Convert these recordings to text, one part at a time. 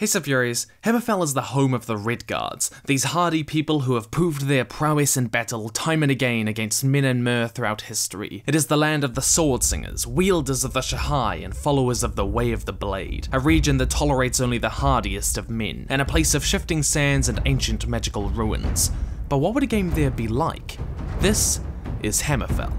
Hey Furies, Hammerfell is the home of the Redguards, these hardy people who have proved their prowess in battle time and again against men and mer throughout history. It is the land of the sword singers, wielders of the Shahai and followers of the Way of the Blade, a region that tolerates only the hardiest of men, and a place of shifting sands and ancient magical ruins. But what would a game there be like? This is Hammerfell.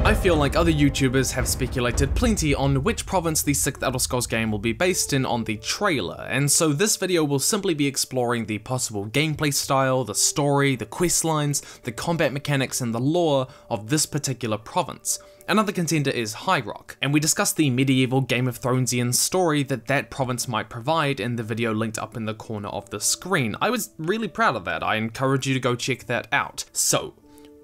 I feel like other YouTubers have speculated plenty on which province the 6th Elder Scrolls game will be based in on the trailer, and so this video will simply be exploring the possible gameplay style, the story, the quest lines, the combat mechanics, and the lore of this particular province. Another contender is High Rock, and we discussed the medieval Game of Thronesian story that province might provide in the video linked up in the corner of the screen. I was really proud of that. I encourage you to go check that out. So,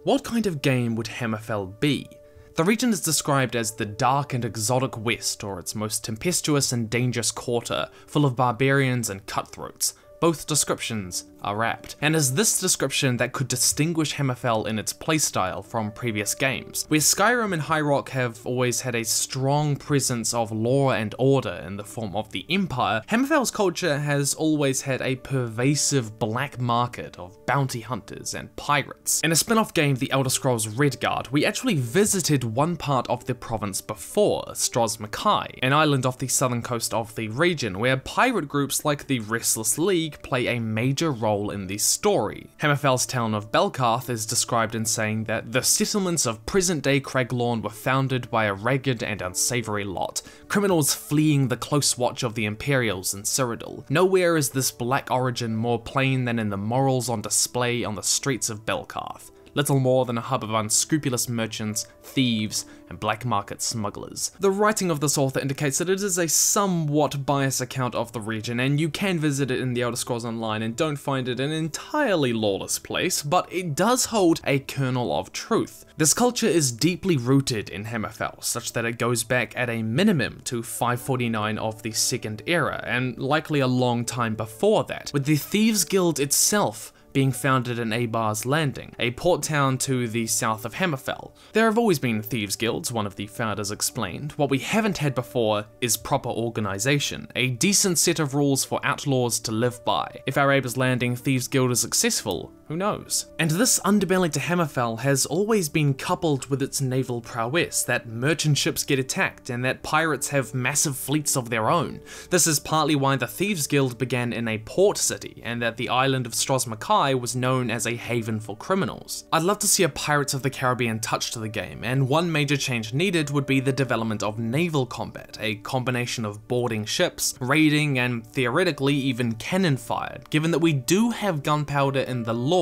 what kind of game would Hammerfell be? The region is described as the dark and exotic west, or its most tempestuous and dangerous quarter, full of barbarians and cutthroats. Both descriptions are apt, and is this description that could distinguish Hammerfell in its playstyle from previous games. Where Skyrim and High Rock have always had a strong presence of law and order in the form of the Empire, Hammerfell's culture has always had a pervasive black market of bounty hunters and pirates. In a spin-off game, The Elder Scrolls Redguard, we actually visited one part of the province before, Stros Mackay, an island off the southern coast of the region, where pirate groups like the Restless League play a major role in the story. Hammerfell's town of Belkarth is described in saying that the settlements of present-day Craiglawn were founded by a ragged and unsavory lot, criminals fleeing the close watch of the Imperials in Cyrodiil. Nowhere is this black origin more plain than in the morals on display on the streets of Belkarth. Little more than a hub of unscrupulous merchants, thieves, and black market smugglers. The writing of this author indicates that it is a somewhat biased account of the region, and you can visit it in the Elder Scrolls Online and don't find it an entirely lawless place, but it does hold a kernel of truth. This culture is deeply rooted in Hammerfell, such that it goes back at a minimum to 549 of the Second Era, and likely a long time before that, with the Thieves Guild itself being founded in Abar's Landing, a port town to the south of Hammerfell. There have always been thieves guilds, one of the founders explained. What we haven't had before is proper organisation, a decent set of rules for outlaws to live by. If our Abar's Landing Thieves Guild is successful, who knows? And this underbelly to Hammerfell has always been coupled with its naval prowess, that merchant ships get attacked and that pirates have massive fleets of their own. This is partly why the Thieves Guild began in a port city, and that the island of Stros Mackay was known as a haven for criminals. I'd love to see a Pirates of the Caribbean touch to the game, and one major change needed would be the development of naval combat, a combination of boarding ships, raiding, and theoretically even cannon fired, given that we do have gunpowder in the lore.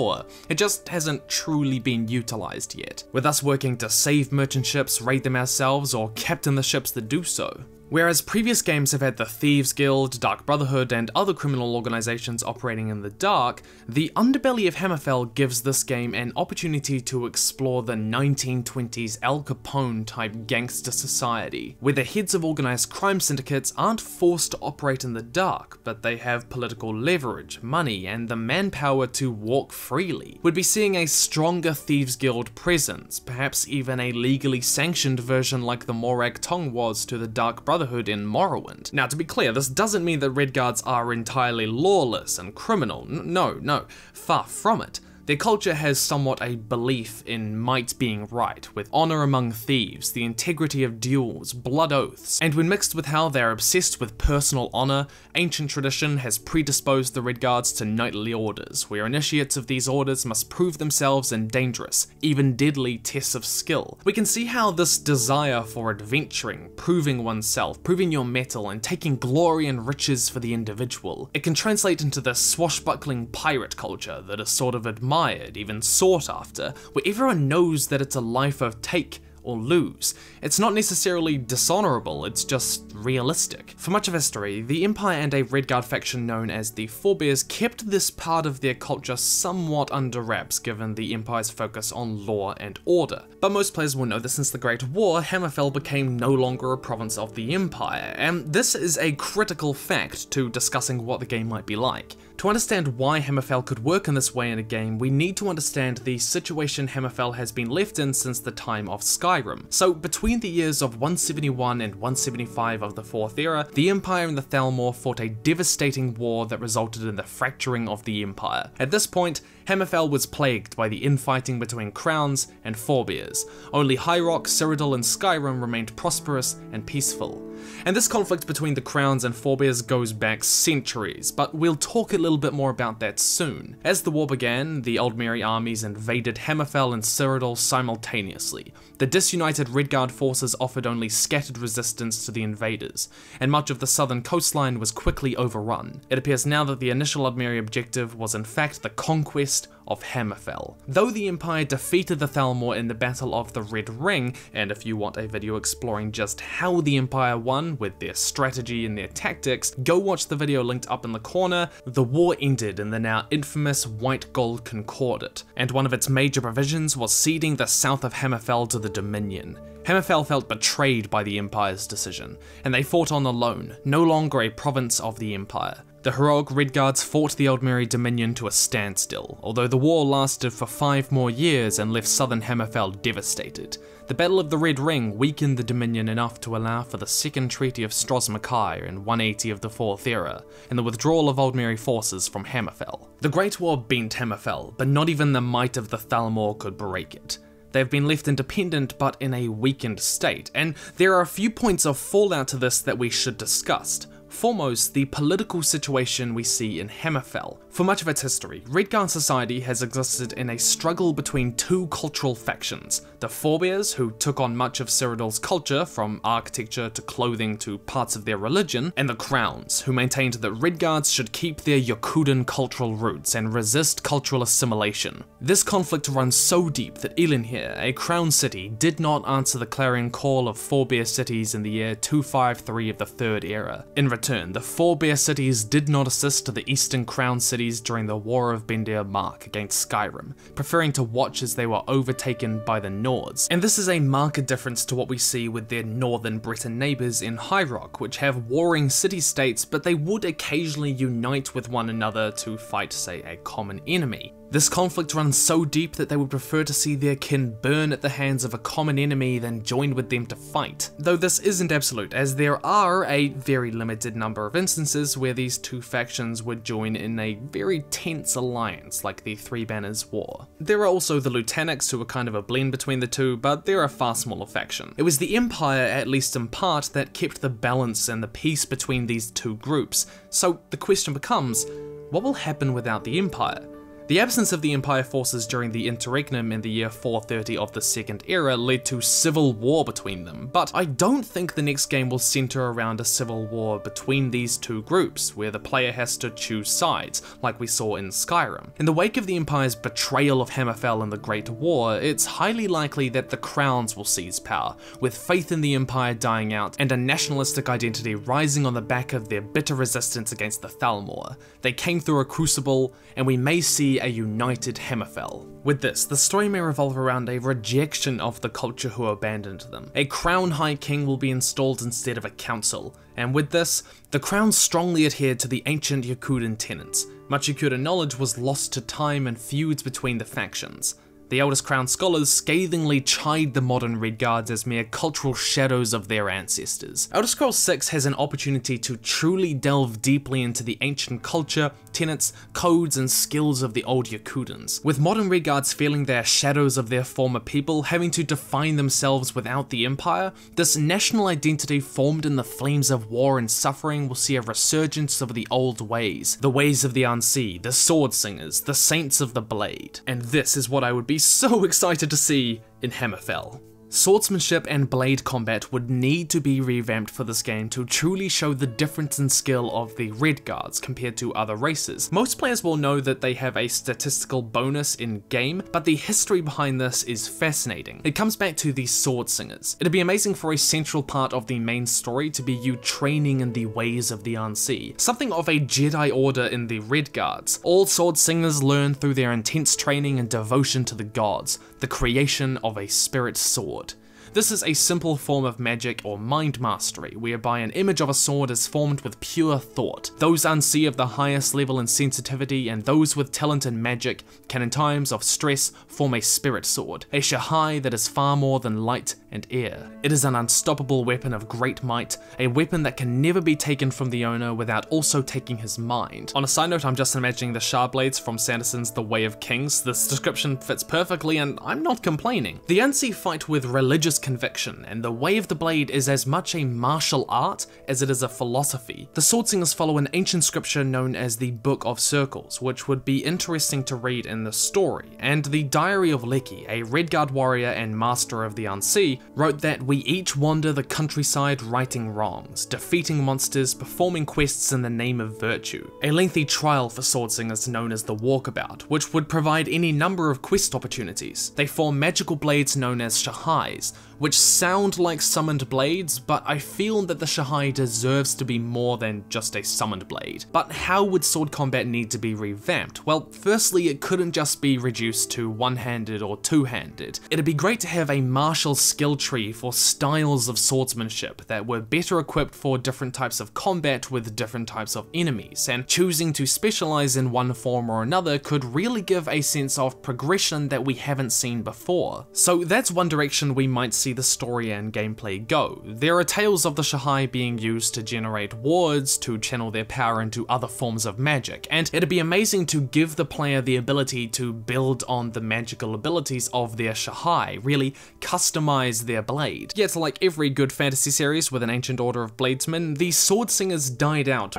It just hasn't truly been utilized yet, with us working to save merchant ships, raid them ourselves, or captain the ships that do so. Whereas previous games have had the Thieves Guild, Dark Brotherhood, and other criminal organizations operating in the dark, the underbelly of Hammerfell gives this game an opportunity to explore the 1920s Al Capone-type gangster society, where the heads of organized crime syndicates aren't forced to operate in the dark, but they have political leverage, money, and the manpower to walk freely. We'd be seeing a stronger Thieves Guild presence, perhaps even a legally sanctioned version like the Morag Tong was to the Dark Brotherhood in Morrowind. Now, to be clear, this doesn't mean that Redguards are entirely lawless and criminal. No, far from it. Their culture has somewhat a belief in might being right, with honor among thieves, the integrity of duels, blood oaths, and when mixed with how they're obsessed with personal honor, ancient tradition has predisposed the Redguards to knightly orders, where initiates of these orders must prove themselves in dangerous, even deadly tests of skill. We can see how this desire for adventuring, proving oneself, proving your mettle, and taking glory and riches for the individual, it can translate into the swashbuckling pirate culture that is sort of admired, even sought after, where everyone knows that it's a life of take or lose. It's not necessarily dishonorable, it's just realistic. For much of history, the Empire and a Redguard faction known as the Forebears kept this part of their culture somewhat under wraps given the Empire's focus on law and order. But most players will know that since the Great War, Hammerfell became no longer a province of the Empire, and this is a critical fact to discussing what the game might be like. To understand why Hammerfell could work in this way in a game, we need to understand the situation Hammerfell has been left in since the time of Skyrim. So between the years of 171 and 175 of the 4th era, the Empire and the Thalmor fought a devastating war that resulted in the fracturing of the Empire. At this point, Hammerfell was plagued by the infighting between crowns and forebears. Only High Rock, Cyrodiil, and Skyrim remained prosperous and peaceful. And this conflict between the crowns and forebears goes back centuries, but we'll talk a little bit more about that soon. As the war began, the Aldmeri armies invaded Hammerfell and Cyrodiil simultaneously. The disunited Redguard forces offered only scattered resistance to the invaders, and much of the southern coastline was quickly overrun. It appears now that the initial Aldmeri objective was in fact the conquest of Hammerfell. Though the Empire defeated the Thalmor in the Battle of the Red Ring, and if you want a video exploring just how the Empire won with their strategy and their tactics, go watch the video linked up in the corner. The war ended in the now infamous White Gold Concordat, and one of its major provisions was ceding the south of Hammerfell to the Dominion. Hammerfell felt betrayed by the Empire's decision, and they fought on alone, no longer a province of the Empire. The heroic Redguards fought the Aldmeri Dominion to a standstill, although the war lasted for 5 more years and left southern Hammerfell devastated. The Battle of the Red Ring weakened the Dominion enough to allow for the Second Treaty of Strosmakai in 180 of the 4th era, and the withdrawal of Aldmeri forces from Hammerfell. The Great War bent Hammerfell, but not even the might of the Thalmor could break it. They have been left independent but in a weakened state, and there are a few points of fallout to this that we should discuss. Foremost, the political situation we see in Hammerfell. For much of its history, Redguard society has existed in a struggle between two cultural factions: the Forebears, who took on much of Cyrodiil's culture, from architecture to clothing to parts of their religion, and the Crowns, who maintained that Redguards should keep their Yokudan cultural roots and resist cultural assimilation. This conflict runs so deep that Elinhir, a Crown city, did not answer the clarion call of Forebear cities in the year 253 of the 3rd era. In return, the Forebear cities did not assist the Eastern Crown cities during the War of Bendir Mark against Skyrim, preferring to watch as they were overtaken by the Nords. And this is a marked difference to what we see with their northern Breton neighbours in High Rock, which have warring city-states, but they would occasionally unite with one another to fight, say, a common enemy. This conflict runs so deep that they would prefer to see their kin burn at the hands of a common enemy than join with them to fight. Though this isn't absolute, as there are a very limited number of instances where these two factions would join in a very tense alliance, like the Three Banners War. There are also the Lieutenants, who are kind of a blend between the two, but they're a far smaller faction. It was the Empire, at least in part, that kept the balance and the peace between these two groups. So the question becomes, what will happen without the Empire? The absence of the Empire forces during the interregnum in the year 430 of the Second Era led to civil war between them, but I don't think the next game will centre around a civil war between these two groups, where the player has to choose sides, like we saw in Skyrim. In the wake of the Empire's betrayal of Hammerfell in the Great War, it's highly likely that the Crowns will seize power, with faith in the Empire dying out and a nationalistic identity rising on the back of their bitter resistance against the Thalmor. They came through a crucible, and we may see a united Hammerfell. With this, the story may revolve around a rejection of the culture who abandoned them. A Crown High King will be installed instead of a council, and with this, the Crown strongly adhered to the ancient Yokudan tenets. Much Yokudan knowledge was lost to time and feuds between the factions. The Eldest Crown scholars scathingly chide the modern Redguards as mere cultural shadows of their ancestors. Elder Scrolls 6 has an opportunity to truly delve deeply into the ancient culture, tenets, codes, and skills of the old Yokudans, with modern Redguards feeling they are shadows of their former people, having to define themselves without the Empire. This national identity formed in the flames of war and suffering will see a resurgence of the old ways, the ways of the Unsea, the Sword Singers, the Saints of the Blade. And this is what I would be so excited to see in Hammerfell. Swordsmanship and blade combat would need to be revamped for this game to truly show the difference in skill of the Redguards compared to other races. Most players will know that they have a statistical bonus in game, but the history behind this is fascinating. It comes back to the sword singers. It'd be amazing for a central part of the main story to be you training in the ways of the unseen, something of a Jedi order in the Redguards. All sword singers learn through their intense training and devotion to the gods, the creation of a spirit sword. This is a simple form of magic or mind mastery, whereby an image of a sword is formed with pure thought. Those unseen of the highest level in sensitivity and those with talent in magic can in times of stress form a spirit sword, a shahai that is far more than light and air. It is an unstoppable weapon of great might, a weapon that can never be taken from the owner without also taking his mind. On a side note, I'm just imagining the Shard Blades from Sanderson's The Way of Kings. This description fits perfectly and I'm not complaining. The unseen fight with religious conviction, and the way of the blade is as much a martial art as it is a philosophy. The Swordsingers follow an ancient scripture known as the Book of Circles, which would be interesting to read in the story, and the Diary of Leki, a Redguard warrior and master of the unseen, wrote that we each wander the countryside righting wrongs, defeating monsters, performing quests in the name of virtue. A lengthy trial for Swordsingers known as the Walkabout, which would provide any number of quest opportunities. They form magical blades known as shahais, which sound like summoned blades, but I feel that the shahai deserves to be more than just a summoned blade. But how would sword combat need to be revamped? Well, firstly, it couldn't just be reduced to one-handed or two-handed. It'd be great to have a martial skill tree for styles of swordsmanship that were better equipped for different types of combat with different types of enemies, and choosing to specialize in one form or another could really give a sense of progression that we haven't seen before. So that's one direction we might see the story and gameplay go. There are tales of the shahai being used to generate wards, to channel their power into other forms of magic, and it'd be amazing to give the player the ability to build on the magical abilities of their shahai, really customize their blade. Yet, like every good fantasy series with an ancient order of bladesmen, the sword singers died out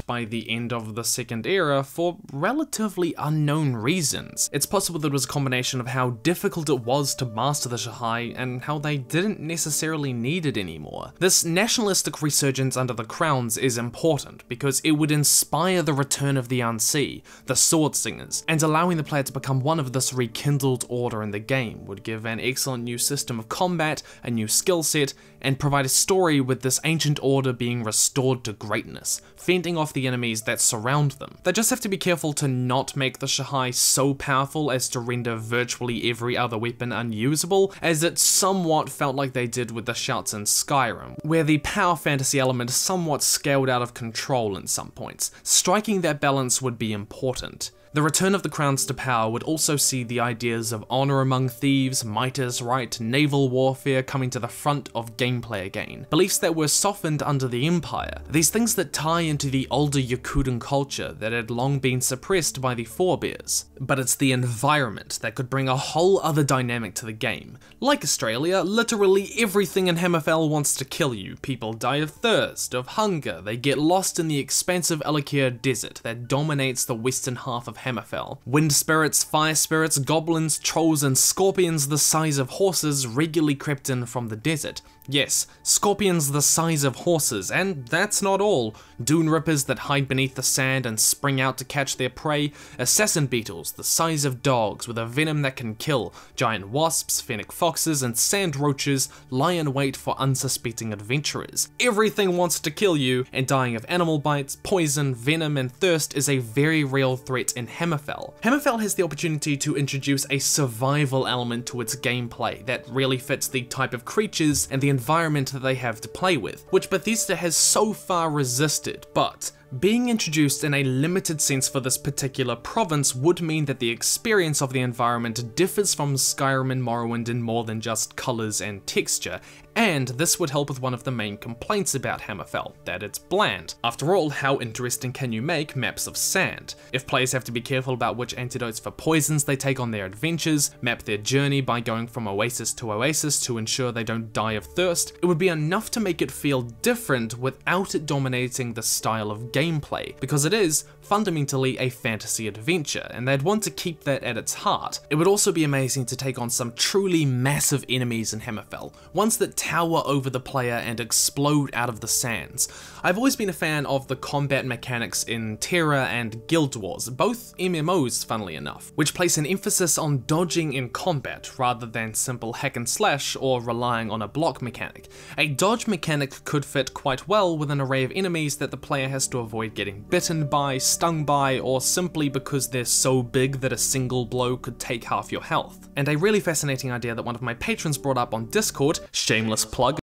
by the end of the Second Era for relatively unknown reasons. It's possible that it was a combination of how difficult it was to master the shahai and how they didn't necessarily need it anymore. This nationalistic resurgence under the crowns is important because it would inspire the return of the unseen, the sword singers, and allowing the player to become one of this rekindled order in the game would give an excellent new system of combat, a new skill set, and provide a story with this ancient order being restored to greatness, fending off the enemies that surround them. They just have to be careful to not make the shahai so powerful as to render virtually every other weapon unusable, as it somewhat felt like they did with the shouts in Skyrim, where the power fantasy element somewhat scaled out of control in some points. Striking that balance would be important. The return of the crowns to power would also see the ideas of honor among thieves, might is right, naval warfare coming to the front of gameplay again. Beliefs that were softened under the Empire. These things that tie into the older Yakutan culture that had long been suppressed by the forebears. But it's the environment that could bring a whole other dynamic to the game. Like Australia, literally everything in Hammerfell wants to kill you. People die of thirst, of hunger, they get lost in the expansive Alakir desert that dominates the western half of Hammerfell. Wind spirits, fire spirits, goblins, trolls, and scorpions the size of horses regularly crept in from the desert. Yes, scorpions the size of horses, and that's not all. Dune rippers that hide beneath the sand and spring out to catch their prey, assassin beetles the size of dogs with a venom that can kill, giant wasps, fennec foxes, and sand roaches lie in wait for unsuspecting adventurers. Everything wants to kill you, and dying of animal bites, poison, venom, and thirst is a very real threat in Hammerfell. Hammerfell has the opportunity to introduce a survival element to its gameplay that really fits the type of creatures and the environment that they have to play with, which Bethesda has so far resisted, but being introduced in a limited sense for this particular province would mean that the experience of the environment differs from Skyrim and Morrowind in more than just colours and texture, and this would help with one of the main complaints about Hammerfell, that it's bland. After all, how interesting can you make maps of sand? If players have to be careful about which antidotes for poisons they take on their adventures, map their journey by going from oasis to ensure they don't die of thirst, it would be enough to make it feel different without it dominating the style of gameplay, because it is fundamentally a fantasy adventure, and they'd want to keep that at its heart. It would also be amazing to take on some truly massive enemies in Hammerfell, ones that tower over the player and explode out of the sands. I've always been a fan of the combat mechanics in Terra and Guild Wars, both MMOs funnily enough, which place an emphasis on dodging in combat rather than simple hack and slash or relying on a block mechanic. A dodge mechanic could fit quite well with an array of enemies that the player has to avoid getting bitten by, stung by, or simply because they're so big that a single blow could take half your health. And a really fascinating idea that one of my patrons brought up on Discord, shameless plug.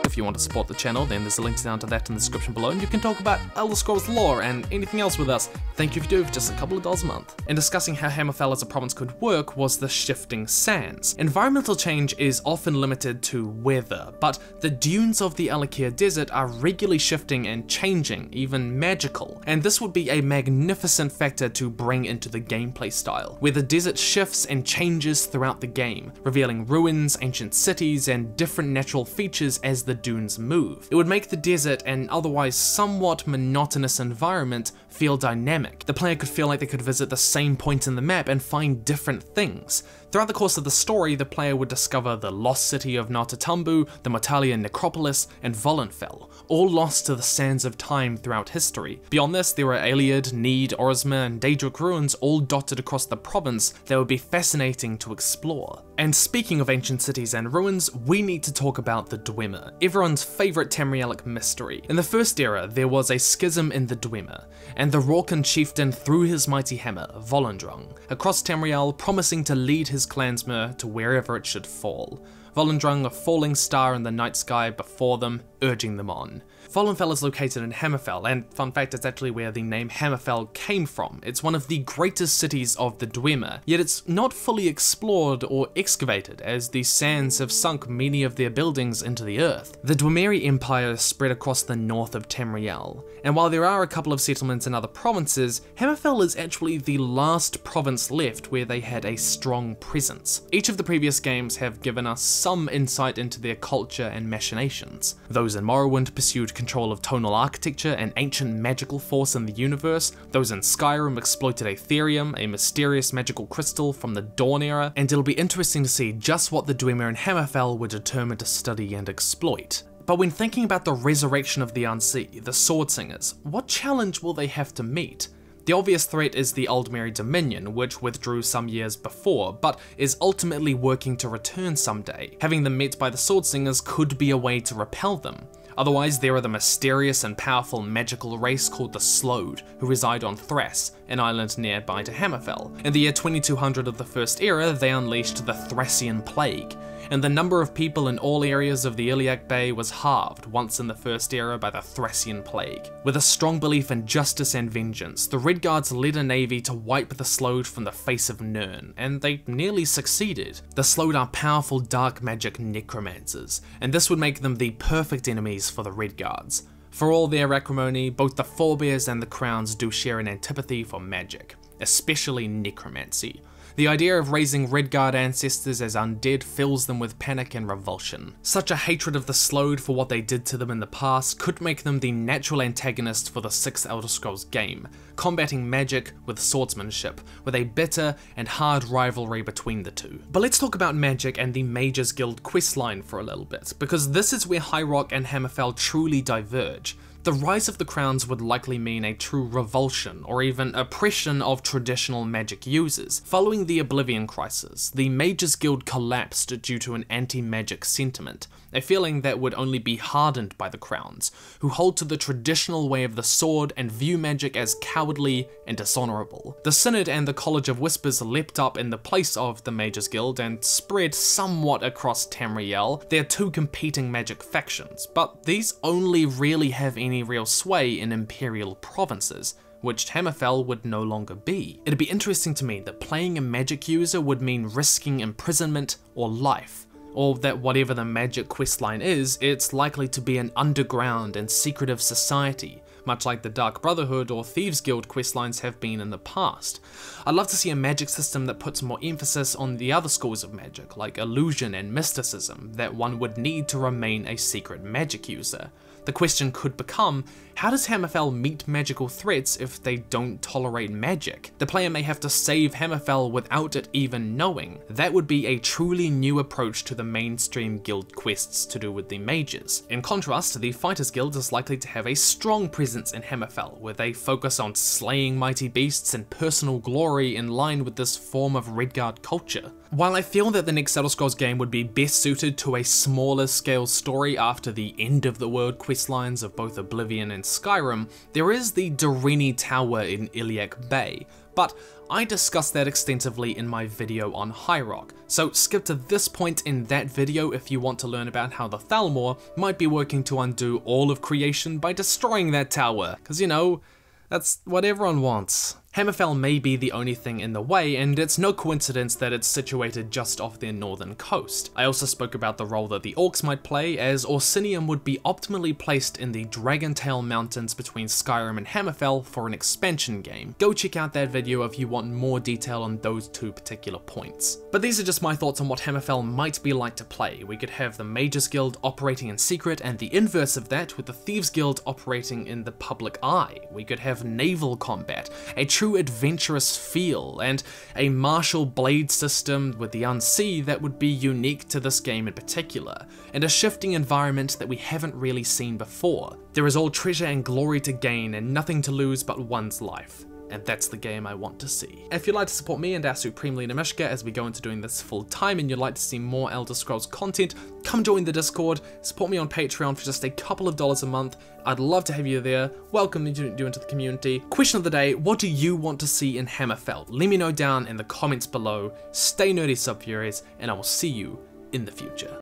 If you want to support the channel, then there's a link down to that in the description below, and you can talk about Elder Scrolls lore and anything else with us. Thank you if you do for just a couple of dollars a month. In discussing how Hammerfell as a province could work was the shifting sands. Environmental change is often limited to weather, but the dunes of the Alakir Desert are regularly shifting and changing, even magical, and this would be a magnificent factor to bring into the gameplay style, where the desert shifts and changes throughout the game, revealing ruins, ancient cities, and different natural features as the dunes move. It would make the desert, an otherwise somewhat monotonous environment, feel dynamic. The player could feel like they could visit the same point in the map and find different things. Throughout the course of the story, the player would discover the lost city of Nartatumbu, the Mortalian necropolis, and Volenfell, all lost to the sands of time throughout history. Beyond this, there are Ayleid, Need, Orisma, and Daedric ruins all dotted across the province that would be fascinating to explore. And speaking of ancient cities and ruins, we need to talk about the Dwemer, everyone's favourite Tamrielic mystery. In the first era, there was a schism in the Dwemer, and the Rorcan chieftain threw his mighty hammer, Volendrung, across Tamriel, promising to lead his clansmen to wherever it should fall. Volendrung, a falling star in the night sky before them, urging them on. Volenfell is located in Hammerfell, and fun fact, it's actually where the name Hammerfell came from. It's one of the greatest cities of the Dwemer, yet it's not fully explored or excavated, as the sands have sunk many of their buildings into the earth. The Dwemeri Empire spread across the north of Tamriel, and while there are a couple of settlements in other provinces, Hammerfell is actually the last province left where they had a strong presence. Each of the previous games have given us some insight into their culture and machinations. Those in Morrowind pursued control of tonal architecture, an ancient magical force in the universe. Those in Skyrim exploited Aetherium, a mysterious magical crystal from the Dawn era, and it'll be interesting to see just what the Dwemer and Hammerfell were determined to study and exploit. But when thinking about the resurrection of the Unsea, the Sword Singers, what challenge will they have to meet? The obvious threat is the Aldmeri Dominion, which withdrew some years before, but is ultimately working to return someday. Having them met by the Sword Singers could be a way to repel them. Otherwise, there are the mysterious and powerful magical race called the Slode, who reside on Thras, an island nearby to Hammerfell. In the year 2200 of the First Era, they unleashed the Thracian Plague, and the number of people in all areas of the Iliac Bay was halved once in the First Era by the Thracian Plague. With a strong belief in justice and vengeance, the Redguards led a navy to wipe the Slode from the face of Nirn, and they nearly succeeded. The Slode are powerful dark magic necromancers, and this would make them the perfect enemies for the Redguards. For all their acrimony, both the Forebears and the Crowns do share an antipathy for magic, especially necromancy. The idea of raising Redguard ancestors as undead fills them with panic and revulsion. Such a hatred of the Slode for what they did to them in the past could make them the natural antagonist for the 6th Elder Scrolls game, combating magic with swordsmanship, with a bitter and hard rivalry between the two. But let's talk about magic and the Mages Guild questline for a little bit, because this is where High Rock and Hammerfell truly diverge. The rise of the Crowns would likely mean a true revulsion, or even oppression of traditional magic users. Following the Oblivion Crisis, the Mages Guild collapsed due to an anti-magic sentiment, a feeling that would only be hardened by the Crowns, who hold to the traditional way of the sword and view magic as cowardly and dishonourable. The Synod and the College of Whispers leapt up in the place of the Mages Guild and spread somewhat across Tamriel. They're two competing magic factions, but these only really have any real sway in imperial provinces, which Hammerfell would no longer be. It'd be interesting to me that playing a magic user would mean risking imprisonment or life, or that whatever the magic questline is, it's likely to be an underground and secretive society, much like the Dark Brotherhood or Thieves Guild questlines have been in the past. I'd love to see a magic system that puts more emphasis on the other schools of magic, like illusion and mysticism, that one would need to remain a secret magic user. The question could become, how does Hammerfell meet magical threats if they don't tolerate magic? The player may have to save Hammerfell without it even knowing. That would be a truly new approach to the mainstream guild quests to do with the mages. In contrast, the Fighters Guild is likely to have a strong presence in Hammerfell, where they focus on slaying mighty beasts and personal glory in line with this form of Redguard culture. While I feel that the next Elder Scrolls game would be best suited to a smaller scale story after the end of the world questlines of both Oblivion and Skyrim, there is the Doreni Tower in Iliac Bay, but I discussed that extensively in my video on High Rock, so skip to this point in that video if you want to learn about how the Thalmor might be working to undo all of creation by destroying that tower, cause you know, that's what everyone wants. Hammerfell may be the only thing in the way, and it's no coincidence that it's situated just off their northern coast. I also spoke about the role that the orcs might play, as Orsinium would be optimally placed in the Dragontail Mountains between Skyrim and Hammerfell for an expansion game. Go check out that video if you want more detail on those two particular points. But these are just my thoughts on what Hammerfell might be like to play. We could have the Mages Guild operating in secret, and the inverse of that with the Thieves Guild operating in the public eye. We could have naval combat, a true adventurous feel, and a martial blade system with the Unsea that would be unique to this game in particular, and a shifting environment that we haven't really seen before. There is all treasure and glory to gain and nothing to lose but one's life. And that's the game I want to see. If you'd like to support me and our Supreme Leader Mishka as we go into doing this full time and you'd like to see more Elder Scrolls content, come join the Discord, support me on Patreon for just a couple of dollars a month. I'd love to have you there, welcome you into the community. Question of the day, what do you want to see in Hammerfell? Let me know down in the comments below. Stay nerdy, Subfuries, and I will see you in the future.